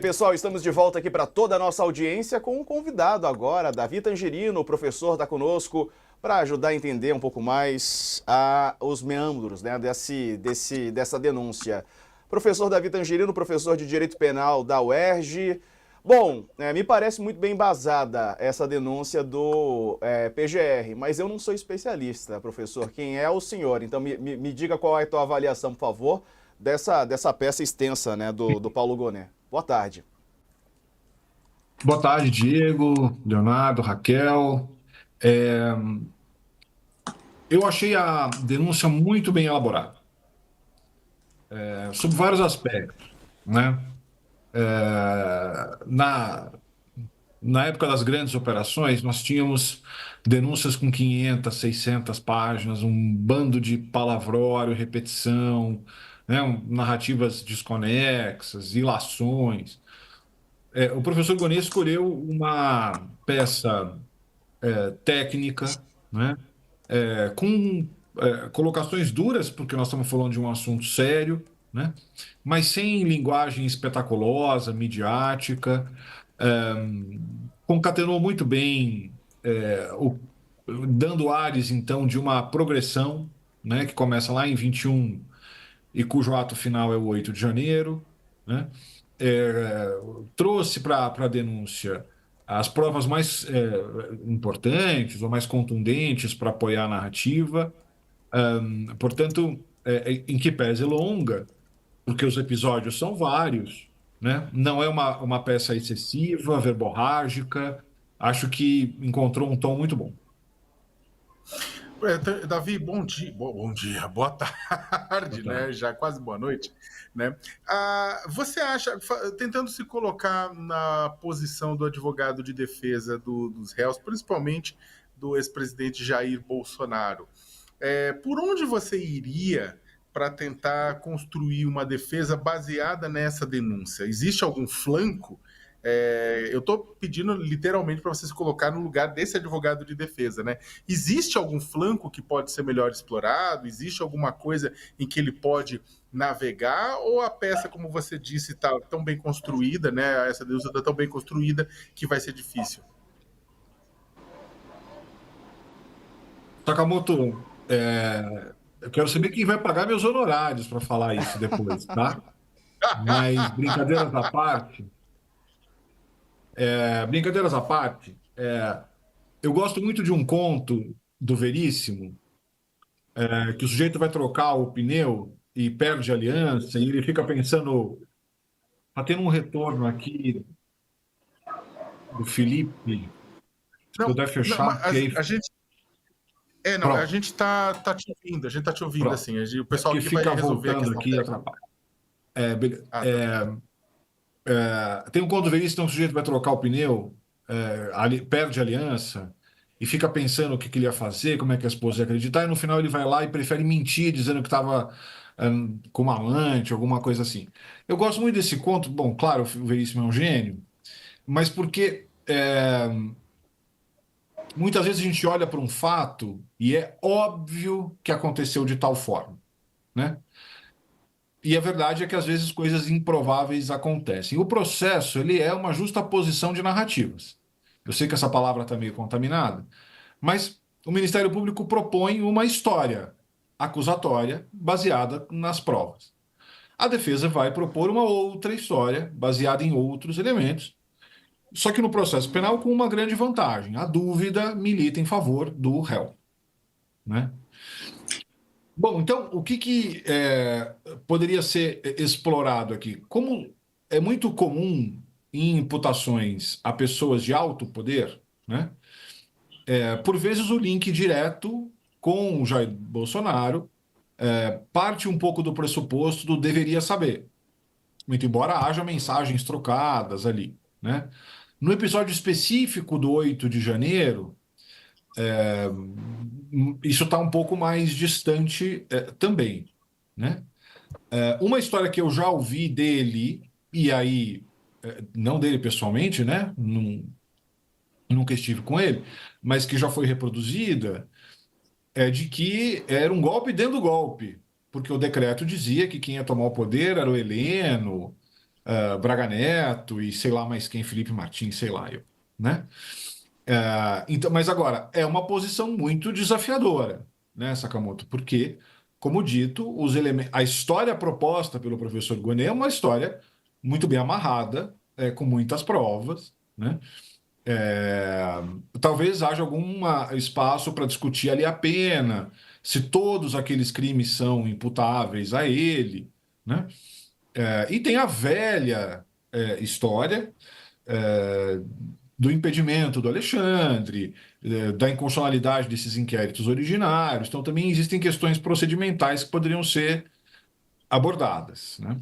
Pessoal, estamos de volta aqui para toda a nossa audiência com um convidado agora, Davi Tangerino, o professor está conosco para ajudar a entender um pouco mais os meandros, né, dessa denúncia. Professor Davi Tangerino, professor de Direito Penal da UERJ. Bom, me parece muito bem embasada essa denúncia do PGR, mas eu não sou especialista, professor. Quem é o senhor? Então me diga qual é a tua avaliação, por favor, dessa peça extensa, né, do Paulo Gonet. Boa tarde. Boa tarde, Diego, Leonardo, Raquel. É, eu achei a denúncia muito bem elaborada, sob vários aspectos, né? Na época das grandes operações, nós tínhamos denúncias com 500, 600 páginas, um bando de palavrório, repetição, né? Narrativas desconexas, ilações. O professor Gonet escolheu uma peça técnica, né? Com colocações duras, porque nós estamos falando de um assunto sério, né? Mas sem linguagem espetaculosa, midiática. Concatenou muito bem, dando ares, então, de uma progressão, né? Que começa lá em 21 e cujo ato final é o 8 de janeiro, né? Trouxe para a denúncia as provas mais importantes ou mais contundentes para apoiar a narrativa. Portanto, em que pese longa, porque os episódios são vários, né? Não é uma peça excessiva, verborrágica. Acho que encontrou um tom muito bom. Davi, bom dia, bom dia, boa tarde, né? Já quase boa noite, né? Você acha, tentando se colocar na posição do advogado de defesa dos réus, principalmente do ex-presidente Jair Bolsonaro, por onde você iria para tentar construir uma defesa baseada nessa denúncia? Existe algum flanco? Eu estou pedindo literalmente para você se colocar no lugar desse advogado de defesa, né? Existe algum flanco que pode ser melhor explorado? Existe alguma coisa em que ele pode navegar? Ou a peça, como você disse, está tão bem construída, né? Essa denúncia está tão bem construída que vai ser difícil? Sakamoto, eu quero saber quem vai pagar meus honorários para falar isso depois, tá? Mas brincadeiras à parte, eu gosto muito de um conto do Veríssimo, que o sujeito vai trocar o pneu e perde a aliança, e ele fica pensando, tá tendo um retorno aqui do Felipe, se Não, puder não, fechar, que mas aí a gente. Não, a pronto, gente tá te ouvindo, a gente tá te ouvindo, pronto. assim. O É pessoal porque aqui vai fica resolver a voltando questão aqui e técnica. atrapalha. É, Ah, tá. tem um conto do Veríssimo, então o sujeito vai trocar o pneu, perde a aliança, e fica pensando o que ele ia fazer, como é que a esposa ia acreditar, e no final ele vai lá e prefere mentir, dizendo que estava com uma amante, alguma coisa assim. Eu gosto muito desse conto, bom, claro, o Veríssimo é um gênio, mas porque muitas vezes a gente olha para um fato e é óbvio que aconteceu de tal forma, né? E a verdade é que às vezes coisas improváveis acontecem. O processo, ele é uma justa posição de narrativas. Eu sei que essa palavra está meio contaminada, mas o Ministério Público propõe uma história acusatória baseada nas provas. A defesa vai propor uma outra história baseada em outros elementos, só que no processo penal com uma grande vantagem: a dúvida milita em favor do réu, né? Bom, então o que poderia ser explorado aqui? Como é muito comum em imputações a pessoas de alto poder, né? Por vezes o link direto com o Jair Bolsonaro parte um pouco do pressuposto do deveria saber, muito embora haja mensagens trocadas ali, né? No episódio específico do 8 de janeiro, isso está um pouco mais distante também, né? Uma história que eu já ouvi dele, e aí, não dele pessoalmente, né? Nunca estive com ele, mas que já foi reproduzida, é de que era um golpe dentro do golpe, porque o decreto dizia que quem ia tomar o poder era o Heleno, Braga Neto e sei lá mais quem, Felipe Martins, sei lá eu, né? Então, mas agora, é uma posição muito desafiadora, né, Sakamoto? Porque, como dito, a história proposta pelo professor Gonet é uma história muito bem amarrada, com muitas provas, né? É, Talvez haja algum espaço para discutir ali a pena, se todos aqueles crimes são imputáveis a ele, né? E tem a velha história é, do impedimento do Alexandre, da inconstitucionalidade desses inquéritos originários. Então, também existem questões procedimentais que poderiam ser abordadas, né?